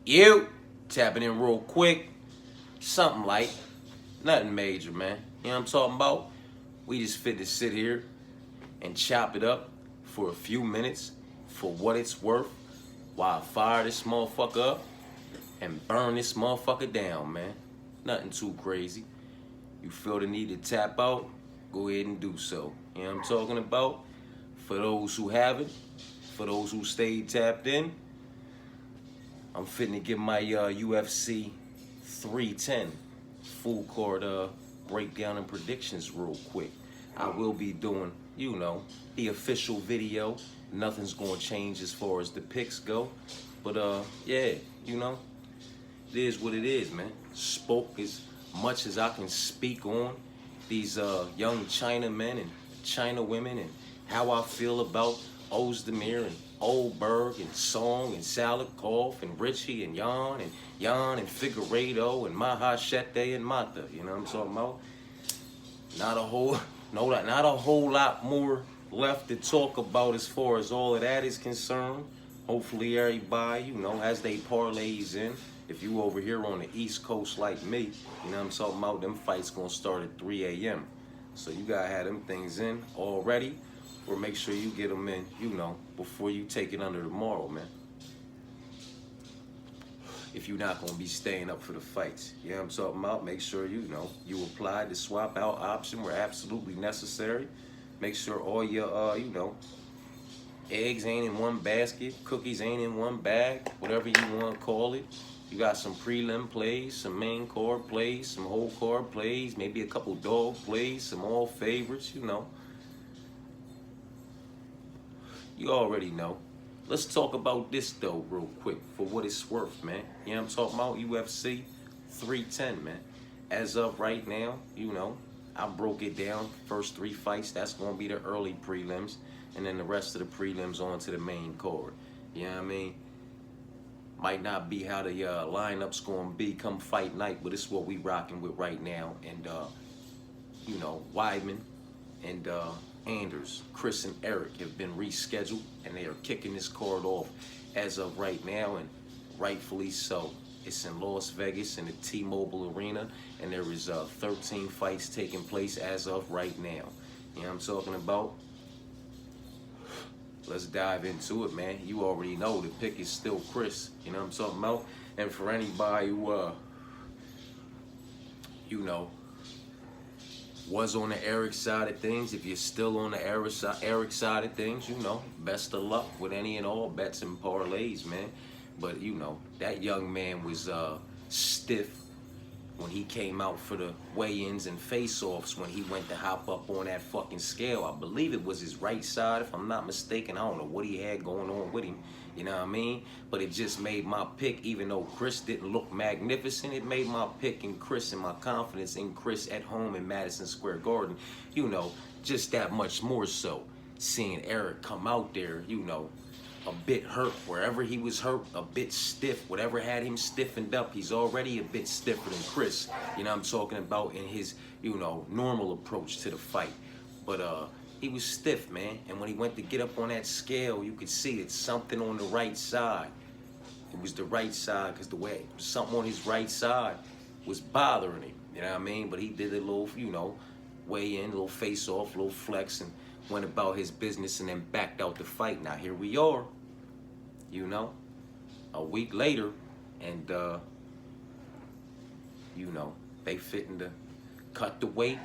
You tapping in real quick, something light, nothing major, man. You know what I'm talking about? We just fit to sit here and chop it up for a few minutes for what it's worth while I fire this motherfucker up and burn this motherfucker down, man. Nothing too crazy. You feel the need to tap out, go ahead and do so. You know what I'm talking about? For those who haven't, for those who stayed tapped in, I'm fitting to get my UFC 310 full card breakdown and predictions real quick. I will be doing, the official video. Nothing's gonna change as far as the picks go. But yeah, it is what it is, man. Spoke as much as I can speak on these young China men and China women and how I feel about Ozdemir and Oldberg and Song and Salikov and Richie and Jan and Figueiredo and Mahashete and Mata. You know what I'm talking about? Not a whole lot more left to talk about as far as all of that is concerned. Hopefully everybody, as they parlays in. If you over here on the East Coast like me, you know what I'm talking about, them fights gonna start at 3 a.m. So you gotta have them things in already, or make sure you get them in, before you take it under tomorrow, man. If you're not gonna be staying up for the fights, you know what I'm talking about, make sure you apply the swap out option where absolutely necessary. Make sure all your, eggs ain't in one basket, cookies ain't in one bag, whatever you want to call it. You got some prelim plays, some main card plays, some whole card plays, maybe a couple dog plays, some all favorites, You already know. Let's talk about this though real quick for what it's worth, man. You know what I'm talking about? UFC 310, man. As of right now, I broke it down. First 3 fights, that's going to be the early prelims. And then the rest of the prelims on to the main card. You know what I mean? Might not be how the lineup's going to be come fight night, but it's what we rocking with right now. And, Weidman and Anders, Chris and Eric have been rescheduled, and they are kicking this card off as of right now, and rightfully so. It's in Las Vegas in the T-Mobile Arena, and there is 13 fights taking place as of right now. You know what I'm talking about? Let's dive into it, man. You already know the pick is still Chris. You know what I'm talking about? And for anybody who, was on the Eric side of things, if you're still on the Eric side of things, best of luck with any and all bets and parlays, man. But, that young man was stiff when he came out for the weigh-ins and face-offs when he went to hop up on that fucking scale. I believe it was his right side, if I'm not mistaken. I don't know what he had going on with him, you know what I mean? But it just made my pick, even though Chris didn't look magnificent, it made my pick in Chris and my confidence in Chris at home in Madison Square Garden, just that much more so. Seeing Eric come out there, a bit hurt, wherever he was hurt, a bit stiff, whatever had him stiffened up, he's already a bit stiffer than Chris, I'm talking about in his, normal approach to the fight. But he was stiff, man, and when he went to get up on that scale, you could see it's something on the right side. It was the right side, because the way something on his right side was bothering him, you know what I mean? But he did a little, weigh in, a little face off, a little flex, and went about his business and then backed out the fight. Now here we are, a week later, and they fitting to cut the weight,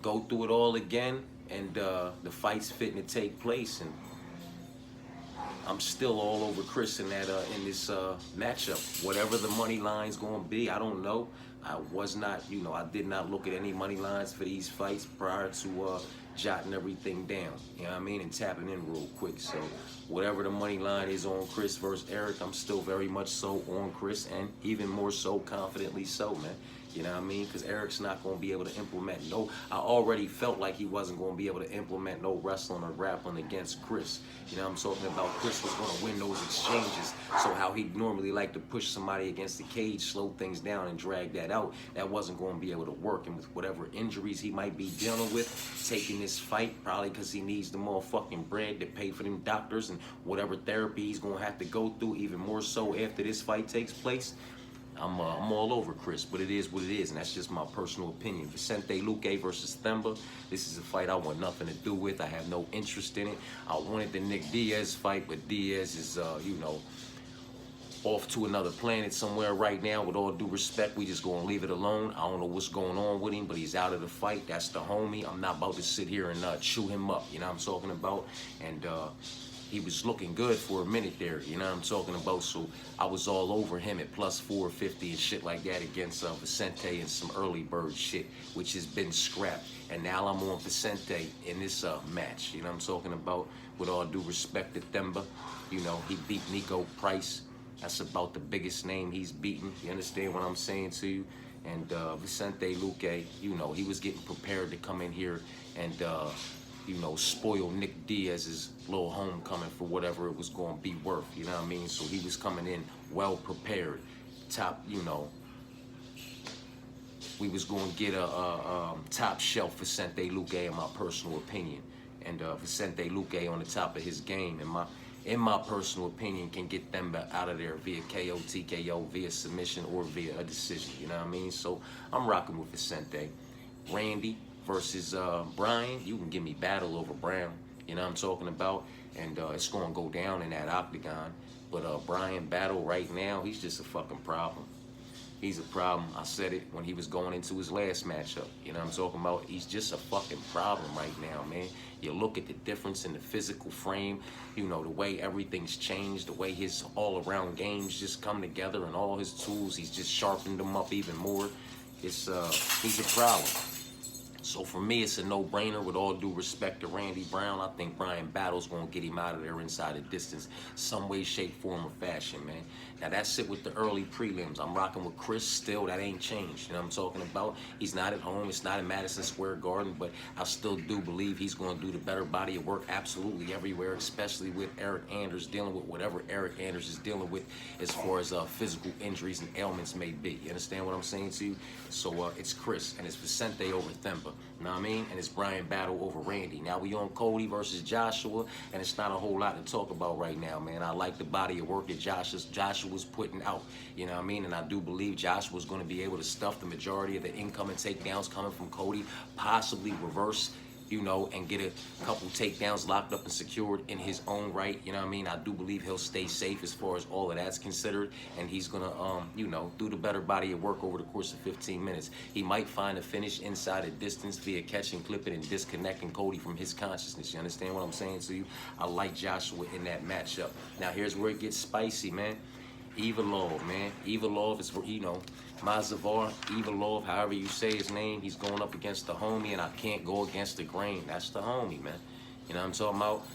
go through it all again, and the fight's fitting to take place. And I'm still all over Chris in that in this matchup. Whatever the money line's gonna be, I don't know. I was not, I did not look at any money lines for these fights prior to jotting everything down, you know what I mean, and tapping in real quick. So whatever the money line is on Chris versus Eric, I'm still very much so on Chris, and even more so confidently so, man. You know what I mean? Because Eric's not going to be able to implement no. I already felt like he wasn't going to be able to implement no wrestling or grappling against Chris. You know what I'm talking about? Chris was going to win those exchanges. So how he normally like to push somebody against the cage, slow things down, and drag that out, that wasn't going to be able to work. And with whatever injuries he might be dealing with, taking this fight, probably because he needs the motherfucking bread to pay for them doctors and whatever therapy he's going to have to go through, even more so after this fight takes place. I'm all over Chris, but it is what it is, and that's just my personal opinion. Vicente Luque versus Themba. This is a fight I want nothing to do with. I have no interest in it. I wanted the Nick Diaz fight, but Diaz is, off to another planet somewhere right now. With all due respect, we just gonna leave it alone. I don't know what's going on with him, but he's out of the fight. That's the homie. I'm not about to sit here and chew him up. You know what I'm talking about? And he was looking good for a minute there, you know what I'm talking about? So I was all over him at plus 450 and shit like that against Vicente and some early bird shit, which has been scrapped. And now I'm on Vicente in this match, you know what I'm talking about? With all due respect to Themba, you know, he beat Nico Price. That's about the biggest name he's beaten. You understand what I'm saying to you? And Vicente Luque, you know, he was getting prepared to come in here and spoil Nick Diaz's little homecoming for whatever it was going to be worth, you know what I mean? So he was coming in well prepared. Top, we was going to get a top shelf Vicente Luque, in my personal opinion. And Vicente Luque on the top of his game, in my personal opinion, can get them out of there via KO, TKO, via submission, or via a decision, you know what I mean? So I'm rocking with Vicente. Randy versus Brian, you can give me battle over Brown, you know what I'm talking about? And it's going to go down in that octagon. But Brian Battle right now, he's just a fucking problem. He's a problem. I said it when he was going into his last matchup. You know what I'm talking about? He's just a fucking problem right now, man. You look at the difference in the physical frame, you know, the way everything's changed, the way his all-around games just come together and all his tools, he's just sharpened them up even more. He's a problem. So for me, it's a no-brainer. With all due respect to Randy Brown, I think Brian Battle's going to get him out of there inside the distance, some way, shape, form, or fashion, man. Now, that's it with the early prelims. I'm rocking with Chris still. That ain't changed. You know what I'm talking about? He's not at home. It's not in Madison Square Garden, but I still do believe he's going to do the better body of work absolutely everywhere, especially with Eric Anders dealing with whatever Eric Anders is dealing with as far as physical injuries and ailments may be. You understand what I'm saying to you? So it's Chris, and it's Vicente over Themba. You know what I mean? And it's Brian Battle over Randy. Now we on Cody versus Joshua, and it's not a whole lot to talk about right now, man. I like the body of work that Joshua's putting out. You know what I mean? And I do believe Joshua's going to be able to stuff the majority of the incoming takedowns coming from Cody, possibly reverse, you know, and get a couple takedowns locked up and secured in his own right. You know what I mean? I do believe he'll stay safe as far as all of that's considered, and he's gonna, do the better body of work over the course of 15 minutes. He might find a finish inside a distance via catching, clipping, and disconnecting Cody from his consciousness. You understand what I'm saying to you? I like Joshua in that matchup. Now here's where it gets spicy, man. Evolov, man. Evolov is, Mazavar, Evolov, however you say his name, he's going up against the homie, and I can't go against the grain. That's the homie, man. You know what I'm talking about?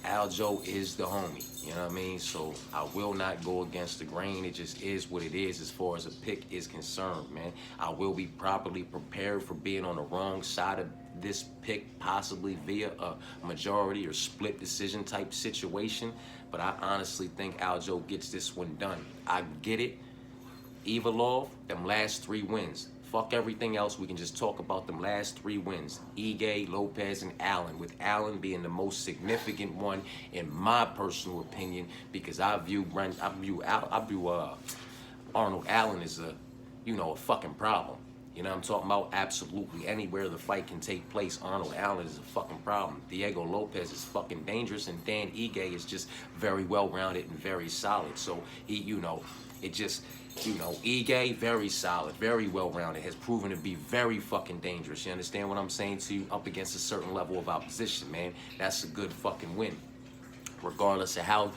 Aljo is the homie, you know what I mean? So I will not go against the grain. It just is what it is as far as a pick is concerned, man. I will be properly prepared for being on the wrong side of this pick, possibly via a majority or split decision type situation. But I honestly think Aljo gets this one done. I get it. Evolov, them last 3 wins. Fuck everything else. We can just talk about them last 3 wins. Ige, Lopez, and Allen. With Allen being the most significant one in my personal opinion, because I view Arnold Allen as a fucking problem. You know what I'm talking about? Absolutely. Anywhere the fight can take place, Arnold Allen is a fucking problem. Diego Lopez is fucking dangerous, and Dan Ige is just very well-rounded and very solid. So Ige, very solid, very well-rounded, has proven to be very fucking dangerous. You understand what I'm saying to you? Up against a certain level of opposition, man. That's a good fucking win. Regardless of how,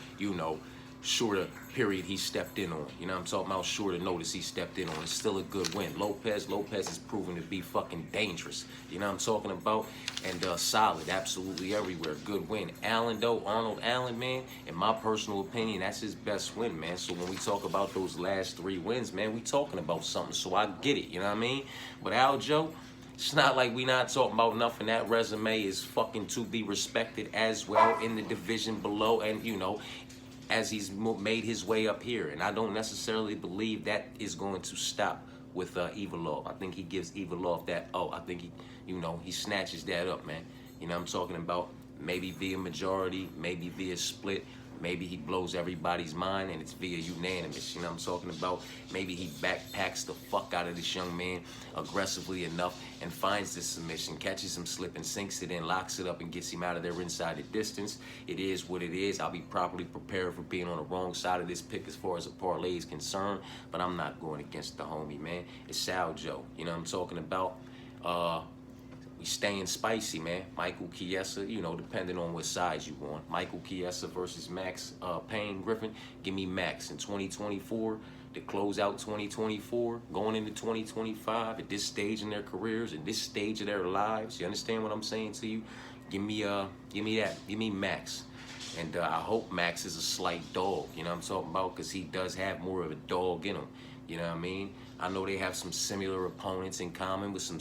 shorter period he stepped in on. You know what I'm talking about? Shorter notice he stepped in on. It's still a good win. Lopez is proven to be fucking dangerous. You know what I'm talking about? And solid, absolutely everywhere. Good win. Allen though, Arnold Allen, man, in my personal opinion, that's his best win, man. So when we talk about those last 3 wins, man, we talking about something. So I get it, you know what I mean? But Aljo, it's not like we not talking about nothing. That resume is fucking to be respected as well in the division below, and you know, as he's made his way up here. And I don't necessarily believe that is going to stop with Evolov. I think he gives Evolov that, I think he, you know, he snatches that up, man. You know what I'm talking about? Maybe via majority, maybe via split. Maybe he blows everybody's mind and it's via unanimous. You know what I'm talking about? Maybe he backpacks the fuck out of this young man aggressively enough and finds the submission, catches him slipping, sinks it in, locks it up, and gets him out of there inside the distance. It is what it is. I'll be properly prepared for being on the wrong side of this pick as far as a parlay is concerned, but I'm not going against the homie, man. It's Aljo. You know what I'm talking about? We staying spicy, man. Michael Chiesa, you know, depending on what size you want. Michael Chiesa versus Max Payne Griffin. Give me Max in 2024 to close out 2024, going into 2025 at this stage in their careers, at this stage of their lives. You understand what I'm saying to you? Give me that. Give me Max. And I hope Max is a slight dog, you know what I'm talking about? Because he does have more of a dog in him. You know what I mean? I know they have some similar opponents in common with some,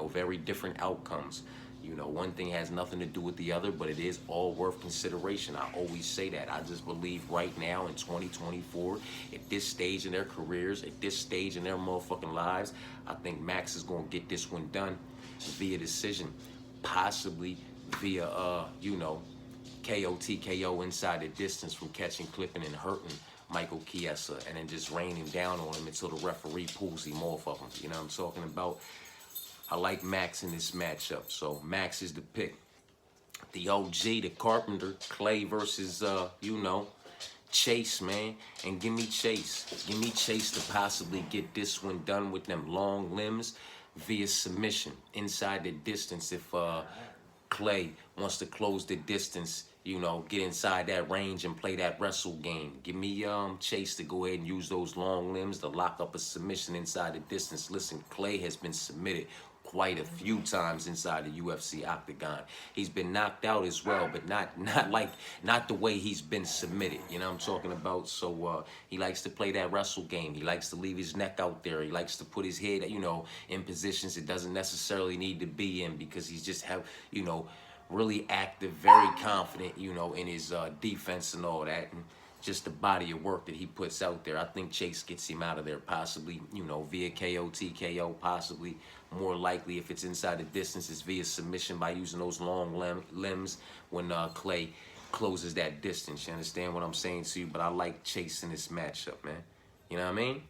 very different outcomes. You know, one thing has nothing to do with the other, but it is all worth consideration. I always say that. I just believe right now in 2024, at this stage in their careers, at this stage in their motherfucking lives, I think Max is going to get this one done via decision, possibly via, KO TKO inside the distance from catching, clipping, and hurting Michael Chiesa, and then just raining down on him until the referee pulls him off of him. You know what I'm talking about? I like Max in this matchup, so Max is the pick. The OG, the Carpenter, Clay versus, Chase, man. And give me Chase. Give me Chase to possibly get this one done with them long limbs via submission inside the distance if Clay wants to close the distance, get inside that range and play that wrestle game. Give me Chase to go ahead and use those long limbs to lock up a submission inside the distance. Listen, Clay has been submitted quite a few times inside the UFC octagon. He's been knocked out as well, but not the way he's been submitted. You know what I'm talking about? So he likes to play that wrestle game. He likes to leave his neck out there. He likes to put his head, in positions it doesn't necessarily need to be in, because he's just really active, very confident, in his defense and all that. And just the body of work that he puts out there. I think Chase gets him out of there, possibly, via KO, TKO, possibly. More likely, if it's inside the distance, it's via submission by using those long limbs when Clay closes that distance. You understand what I'm saying to you? But I like Chase in this matchup, man. You know what I mean?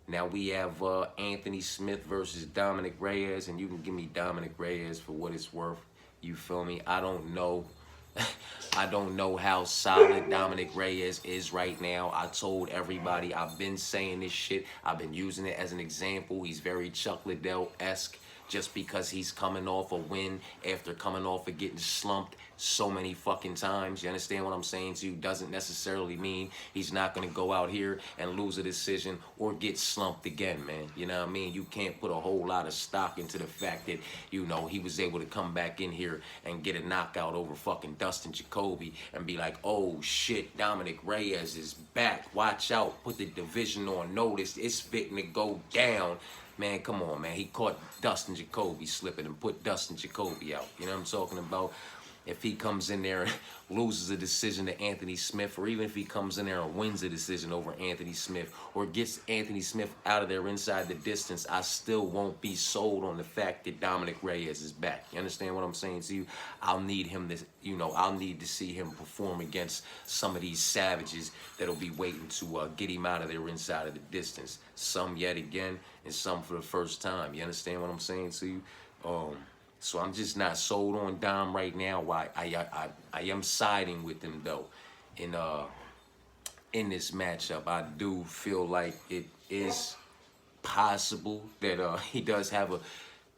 Now we have Anthony Smith versus Dominic Reyes, and you can give me Dominic Reyes for what it's worth. You feel me? I don't know. I don't know how solid Dominic Reyes is right now. I told everybody, I've been saying this shit. I've been using it as an example. He's very Chuck Liddell-esque just because he's coming off a win after coming off of getting slumped so many fucking times. You understand what I'm saying to you? Doesn't necessarily mean he's not going to go out here and lose a decision or get slumped again, man. You know what I mean? You can't put a whole lot of stock into the fact that, he was able to come back in here and get a knockout over fucking Dustin Jacoby and be like, oh shit, Dominic Reyes is back. Watch out. Put the division on notice. It's fitting to go down. Man, come on, man. He caught Dustin Jacoby slipping and put Dustin Jacoby out. You know what I'm talking about? If he comes in there and loses a decision to Anthony Smith, or even if he comes in there and wins a decision over Anthony Smith, or gets Anthony Smith out of there inside the distance, I still won't be sold on the fact that Dominic Reyes is back. You understand what I'm saying to you? I'll need him to, I'll need to see him perform against some of these savages that'll be waiting to get him out of there inside of the distance. Some yet again, and some for the first time. You understand what I'm saying to you? So I'm just not sold on Dom right now. Why I am siding with him though in this matchup. I do feel like it is possible that he does have a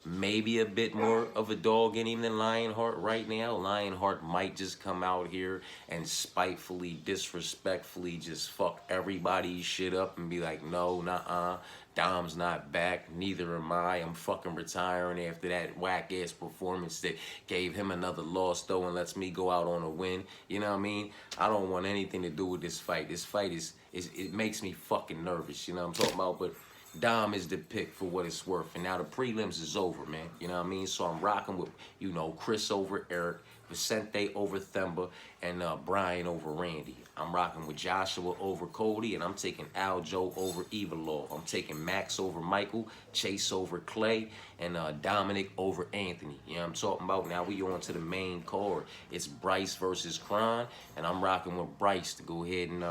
maybe a bit more of a dog in him than Lionheart right now. Lionheart might just come out here and spitefully, disrespectfully just fuck everybody's shit up and be like, no, nah, Dom's not back, neither am I. I'm fucking retiring after that whack-ass performance that gave him another loss, though, and lets me go out on a win. You know what I mean? I don't want anything to do with this fight. This fight it makes me fucking nervous, you know what I'm talking about? But Dom is the pick for what it's worth. And now the prelims is over, man. You know what I mean? So I'm rocking with, you know, Chris over Eric, Vicente over Themba, and Brian over Randy. I'm rocking with Joshua over Cody, and I'm taking Aljo over Evilov. I'm taking Max over Michael, Chase over Clay, and Dominic over Anthony. You know what I'm talking about? Now we on to the main card. It's Bryce versus Kron, and I'm rocking with Bryce to go ahead and,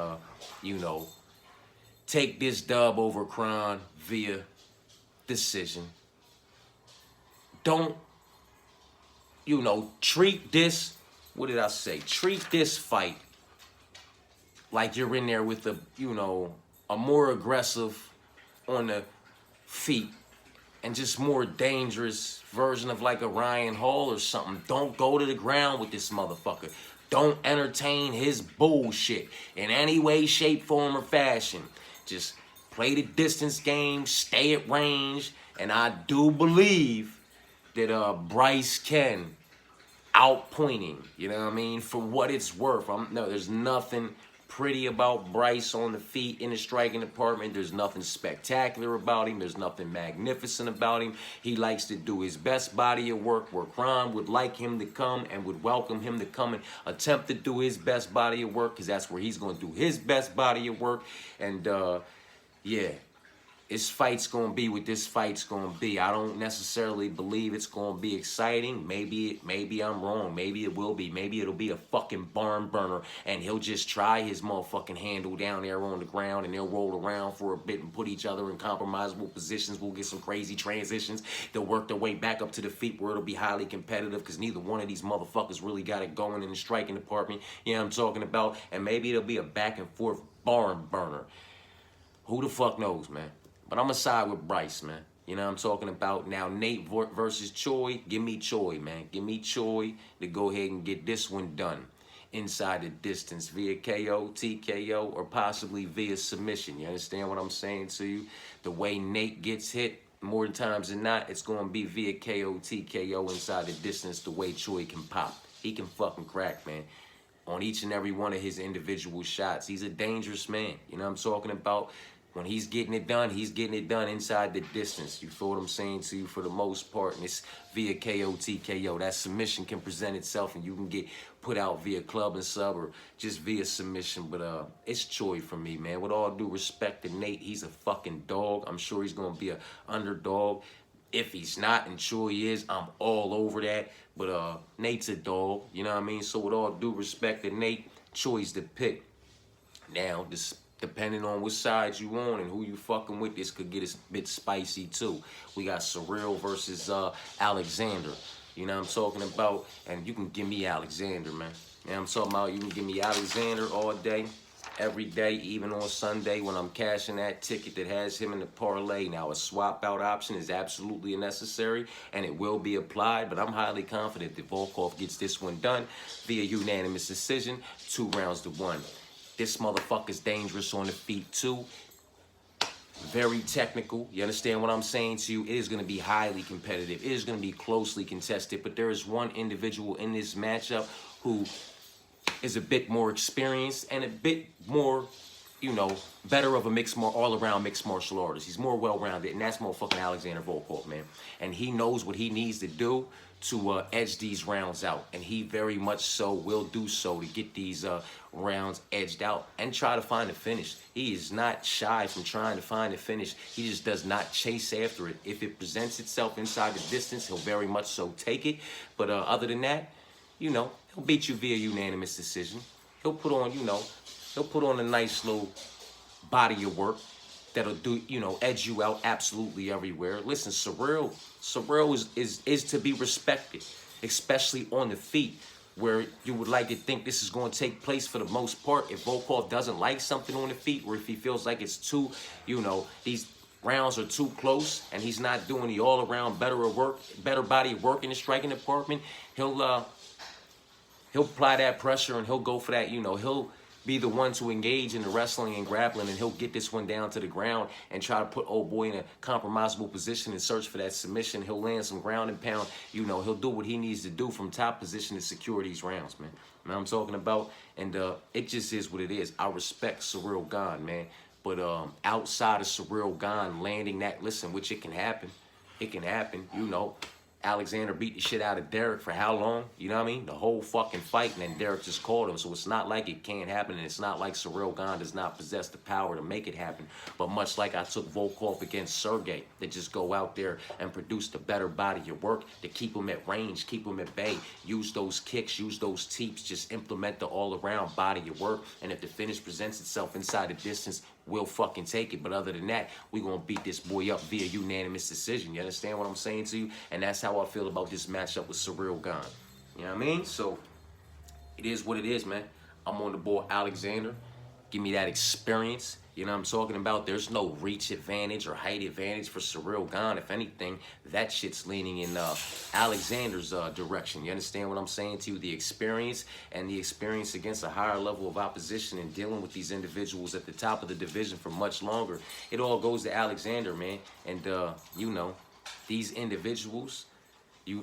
you know, take this dub over Kron via decision. Don't, you know, treat this, what did I say? Treat this fight like you're in there with a, you know, a more aggressive on the feet and just more dangerous version of like a Ryan Hall or something. Don't go to the ground with this motherfucker. Don't entertain his bullshit in any way, shape, form, or fashion. Just play the distance game, stay at range, and I do believe that Bryce can outpointing, you know what I mean, for what it's worth. No, there's nothing pretty about Bryce on the feet in the striking department. There's nothing spectacular about him. There's nothing magnificent about him. He likes to do his best body of work where Kron would like him to come and would welcome him to come and attempt to do his best body of work, because that's where he's going to do his best body of work. And yeah, this fight's going to be what this fight's going to be. I don't necessarily believe it's going to be exciting. Maybe I'm wrong. Maybe it will be. Maybe it'll be a fucking barn burner, and he'll just try his motherfucking handle down there on the ground, and they'll roll around for a bit and put each other in compromisable positions. We'll get some crazy transitions. They'll work their way back up to the feet where it'll be highly competitive, because neither one of these motherfuckers really got it going in the striking department. You know what I'm talking about? And maybe it'll be a back and forth barn burner. Who the fuck knows, man? But I'm going to side with Bryce, man. You know what I'm talking about? Now, Nate versus Choi. Give me Choi, man. Give me Choi to go ahead and get this one done. Inside the distance via KO, TKO, or possibly via submission. You understand what I'm saying to you? The way Nate gets hit, more times than not, it's going to be via KO, TKO inside the distance, the way Choi can pop. He can fucking crack, man. On each and every one of his individual shots. He's a dangerous man. You know what I'm talking about? When he's getting it done inside the distance. You feel what I'm saying to you for the most part? And it's via KO, TKO. That submission can present itself and you can get put out via club and sub or just via submission. But it's Choi for me, man. With all due respect to Nate, he's a fucking dog. I'm sure he's going to be an underdog. If he's not and Choi is, I'm all over that. But Nate's a dog, you know what I mean? So with all due respect to Nate, Choi's the pick. Now, depending on which side you on and who you fucking with, this could get a bit spicy too. We got Cyril versus Alexander. You know what I'm talking about? And you can give me Alexander, man. You know what I'm talking about? You can give me Alexander all day, every day, even on Sunday when I'm cashing that ticket that has him in the parlay. Now, a swap out option is absolutely necessary, and it will be applied, but I'm highly confident that Volkov gets this one done via unanimous decision, 2 rounds to 1. This motherfucker's dangerous on the feet, too. Very technical. You understand what I'm saying to you? It is going to be highly competitive. It is going to be closely contested, but there is one individual in this matchup who is a bit more experienced and a bit more, you know, better of a all-around mixed martial artist. He's more well-rounded, and that's motherfucking Alexander Volkov, man. And he knows what he needs to do to edge these rounds out, and he very much so will do so to get these rounds edged out and try to find a finish. He is not shy from trying to find a finish. He just does not chase after it. If it presents itself inside the distance, he'll very much so take it. But other than that, you know, he'll beat you via unanimous decision. He'll put on, you know, he'll put on a nice little body of work that'll do, you know, edge you out absolutely everywhere. Listen, Cyril is to be respected, especially on the feet, where you would like to think this is going to take place for the most part. If Volkov doesn't like something on the feet, or if he feels like it's too, you know, these rounds are too close and he's not doing the all-around better body of work in the striking department, he'll apply that pressure and he'll go for that, he'll be the one to engage in the wrestling and grappling, and he'll get this one down to the ground and try to put old boy in a compromisable position and search for that submission. He'll land some ground and pound. He'll do what he needs to do from top position to secure these rounds, man. You know what I'm talking about? And it just is what it is. I respect Ciryl Gane, man. But outside of Ciryl Gane landing that, listen, which it can happen. It can happen, Alexander beat the shit out of Derek for how long? You know what I mean? The whole fucking fight, and then Derek just called him. So it's not like it can't happen, and it's not like Ciryl Gane does not possess the power to make it happen. But much like I took Volkov against Sergey, they just go out there and produce the better body of work to keep him at range, keep him at bay, use those kicks, use those teeps, just implement the all-around body of work. And if the finish presents itself inside the distance, we'll fucking take it. But other than that, we're going to beat this boy up via unanimous decision. You understand what I'm saying to you? And that's how I feel about this matchup with Ciryl Gane. You know what I mean? So, it is what it is, man. I'm on the board, Alexander. Give me that experience. You know what I'm talking about? There's no reach advantage or height advantage for Ciryl Gane. If anything, that shit's leaning in Alexander's direction. You understand what I'm saying to you? The experience and the experience against a higher level of opposition and dealing with these individuals at the top of the division for much longer. It all goes to Alexander, man. And, these individuals,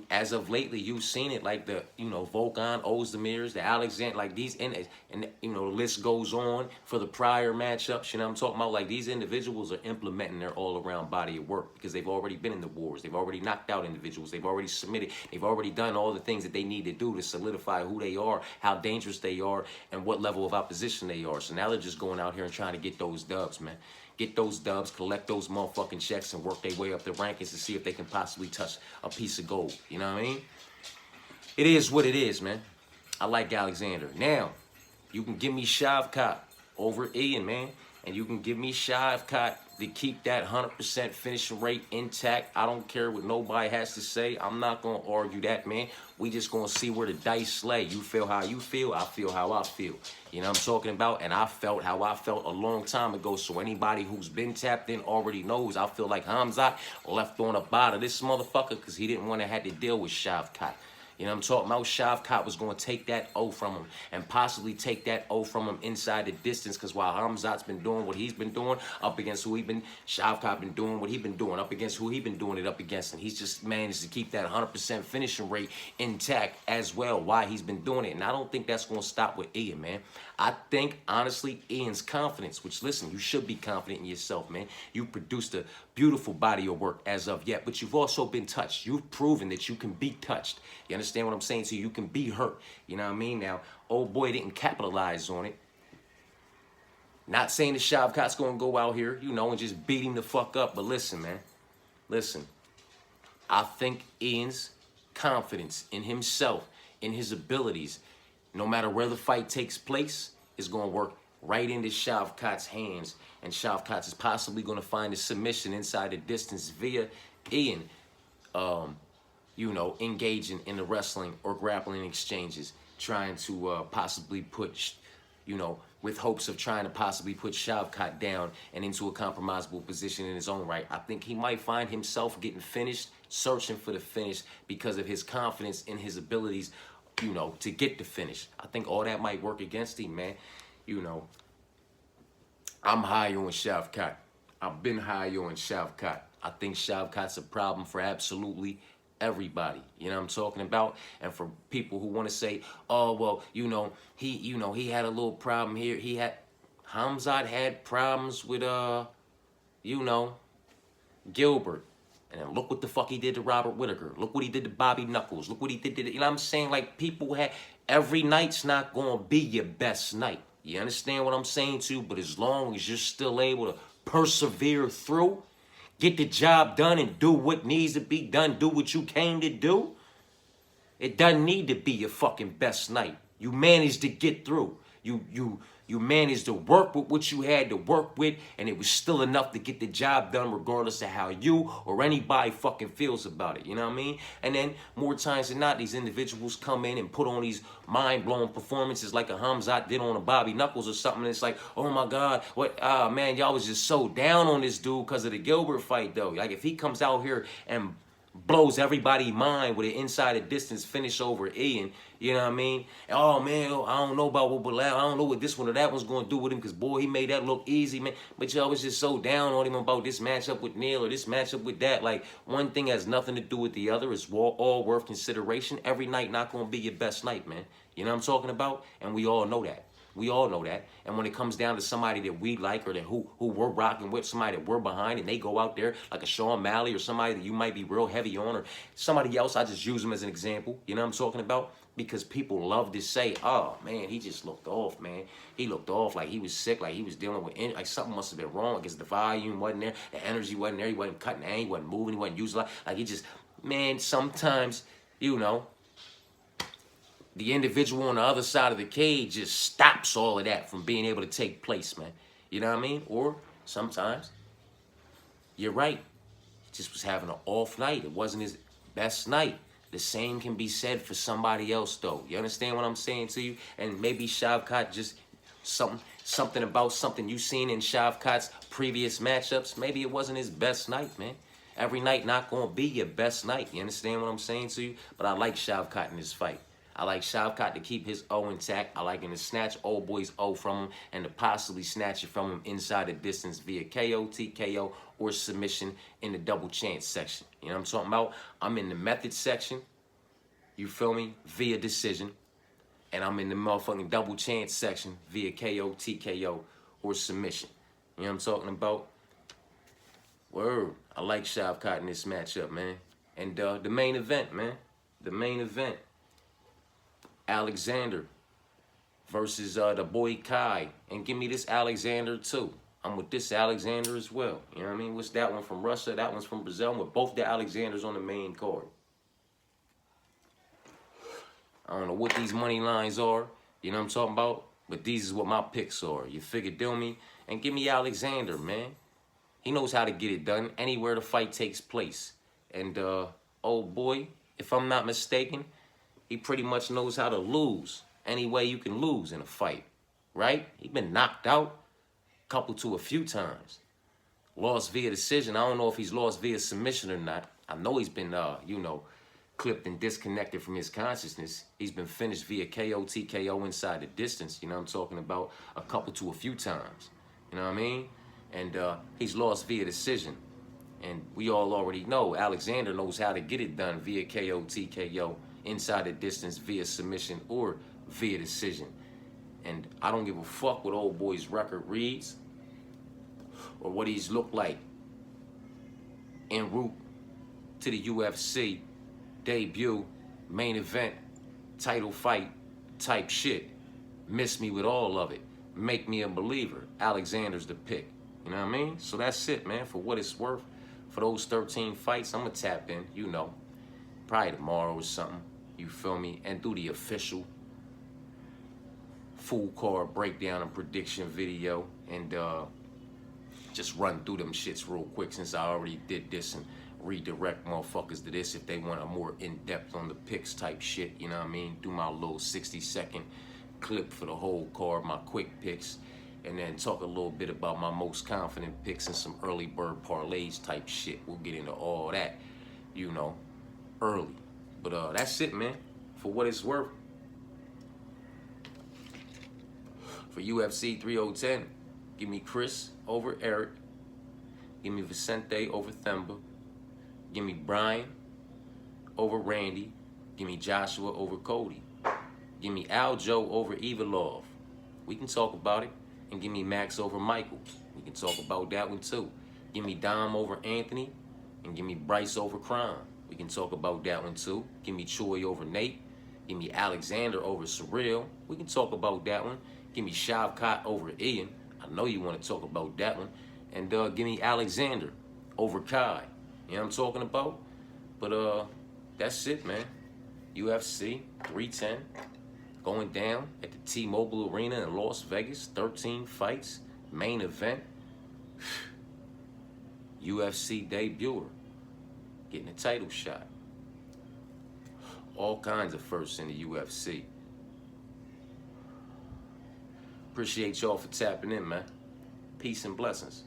as of lately, you've seen it, like the, Volkan, Ozdemirs, the Alexander, like these, and the list goes on for the prior matchups. You know what I'm talking about? Like, these individuals are implementing their all-around body of work because they've already been in the wars. They've already knocked out individuals. They've already submitted. They've already done all the things that they need to do to solidify who they are, how dangerous they are, and what level of opposition they are. So now they're just going out here and trying to get those dubs, man. Get those dubs, collect those motherfucking checks, and work their way up the rankings to see if they can possibly touch a piece of gold. You know what I mean? It is what it is, man. I like Alexander. Now, you can give me Shavkat over Ian, man. And you can give me Shavkat to keep that 100% finishing rate intact. I don't care what nobody has to say. I'm not going to argue that, man. We just going to see where the dice lay. You feel how you feel. I feel how I feel. You know what I'm talking about? And I felt how I felt a long time ago. So anybody who's been tapped in already knows. I feel like Hamzat left on a bottom of this motherfucker because he didn't want to have to deal with Shavkat. You know what I'm talking about? Shavkat was going to take that O from him and possibly take that O from him inside the distance, because while Hamzat's been doing what he's been doing up against who he been, Shavkat been doing what he been doing up against who he been doing it up against, and he's just managed to keep that 100% finishing rate intact as well while he's been doing it. And I don't think that's going to stop with Ian, man. I think, honestly, Ian's confidence, which, listen, you should be confident in yourself, man. You produced a beautiful body of work as of yet, but you've also been touched. You've proven that you can be touched. You understand what I'm saying? So you can be hurt. You know what I mean? Now, old boy didn't capitalize on it. Not saying that Shavkat's going to go out here, and just beat him the fuck up. But listen, man. Listen. I think Ian's confidence in himself, in his abilities, no matter where the fight takes place, is going to work right into Shavkat's hands. And Shavkat is possibly going to find a submission inside the distance via Ian, engaging in the wrestling or grappling exchanges, trying to possibly put, with hopes of trying to possibly put Shavkat down and into a compromisable position in his own right. I think he might find himself getting finished, searching for the finish because of his confidence in his abilities, to get the finish. I think all that might work against him, man. I'm high on Shavkat. I've been high on Shavkat. I think Shavkat's a problem for absolutely everybody. You know what I'm talking about? And for people who want to say, oh, well, he had a little problem here. Hamzat had problems with, Gilbert. And then look what the fuck he did to Robert Whittaker. Look what he did to Bobby Knuckles. Look what he did to, you know what I'm saying? Like, every night's not going to be your best night. You understand what I'm saying to you? But as long as you're still able to persevere through, get the job done and do what needs to be done, do what you came to do, it doesn't need to be your fucking best night. You managed to get through. You You managed to work with what you had to work with, and it was still enough to get the job done regardless of how you or anybody fucking feels about it. You know what I mean? And then more times than not, these individuals come in and put on these mind-blowing performances like a Hamzat did on a Bobby Knuckles or something. And it's like, oh my God, what, man, y'all was just so down on this dude because of the Gilbert fight, though. Like, if he comes out here and blows everybody's mind with an inside the distance finish over Ian, you know what I mean? Oh man, I don't know about what Bilal, I don't know what this one or that one's gonna do with him, because boy, he made that look easy, man. But y'all was just so down on him about this matchup with Neil or this matchup with that. Like, one thing has nothing to do with the other. It's all worth consideration. Every night not gonna be your best night, man. You know what I'm talking about? And we all know that. We all know that. And when it comes down to somebody that we like or that who we're rocking with, somebody that we're behind, and they go out there like a Sean Malley or somebody that you might be real heavy on, or somebody else, I just use them as an example. You know what I'm talking about? Because people love to say, oh, man, he just looked off, man. He looked off like he was sick, like he was dealing with, like something must have been wrong because the volume wasn't there, the energy wasn't there, he wasn't cutting the he wasn't moving, he wasn't using like he just, man, sometimes, you know, the individual on the other side of the cage just stops all of that from being able to take place, man. You know what I mean? Or sometimes, you're right, he just was having an off night. It wasn't his best night. The same can be said for somebody else, though. You understand what I'm saying to you? And maybe Shavkat just something about something you seen in Shavkat's previous matchups. Maybe it wasn't his best night, man. Every night not gonna be your best night. You understand what I'm saying to you? But I like Shavkat in this fight. I like Shavkat to keep his O intact. I like him to snatch old boy's O from him and to possibly snatch it from him inside the distance via KO, TKO, or submission in the double chance section. You know what I'm talking about? I'm in the method section, you feel me, via decision. And I'm in the motherfucking double chance section via KO, TKO, or submission. You know what I'm talking about? Word. I like Shavkat in this matchup, man. And the main event, man. The main event. Alexander versus the boy Kai. And give me this Alexander too. I'm with this Alexander as well. You know what I mean? What's that one from Russia? That one's from Brazil. I'm with both the Alexanders on the main card. I don't know what these money lines are. You know what I'm talking about? But these is what my picks are. You figure, do me? And give me Alexander, man. He knows how to get it done anywhere the fight takes place. And, oh boy, if I'm not mistaken, he pretty much knows how to lose any way you can lose in a fight, right? He been knocked out a few times. Lost via decision. I don't know if he's lost via submission or not. I know he's been, you know, clipped and disconnected from his consciousness. He's been finished via KO, TKO inside the distance. You know what I'm talking about? A few times. You know what I mean? And he's lost via decision. And we all already know Alexander knows how to get it done via KO, TKO, inside the distance via submission or via decision. And I don't give a fuck what old boy's record reads or what he's looked like en route to the UFC debut, main event, title fight type shit. Miss me with all of it. Make me a believer. Alexander's the pick. You know what I mean? So that's it, man. For what it's worth, for those 13 fights, I'm going to tap in, you know, probably tomorrow or something. You feel me? And do the official full card breakdown and prediction video. And just run through them shits real quick since I already did this, and redirect motherfuckers to this if they want a more in-depth on the picks type shit. You know what I mean? Do my little 60-second clip for the whole card, my quick picks. And then talk a little bit about my most confident picks and some early bird parlays type shit. We'll get into all that, you know, early. But that's it, man. For what it's worth. For UFC 3010, give me Chris over Eric. Give me Vicente over Themba. Give me Brian over Randy. Give me Joshua over Cody. Give me Aljo over Evilov. We can talk about it. And give me Max over Michael. We can talk about that one too. Give me Dom over Anthony. And give me Bryce over Crime. We can talk about that one too. Give me Choi over Nate. Give me Alexander over Surreal. We can talk about that one. Give me Shavkat over Ian. I know you want to talk about that one. And give me Alexander over Kai. You know what I'm talking about? But that's it, man. UFC 310. going down at the T-Mobile Arena in Las Vegas. 13 fights, main event. UFC debuter, getting a title shot. All kinds of firsts in the UFC. Appreciate y'all for tapping in, man. Peace and blessings.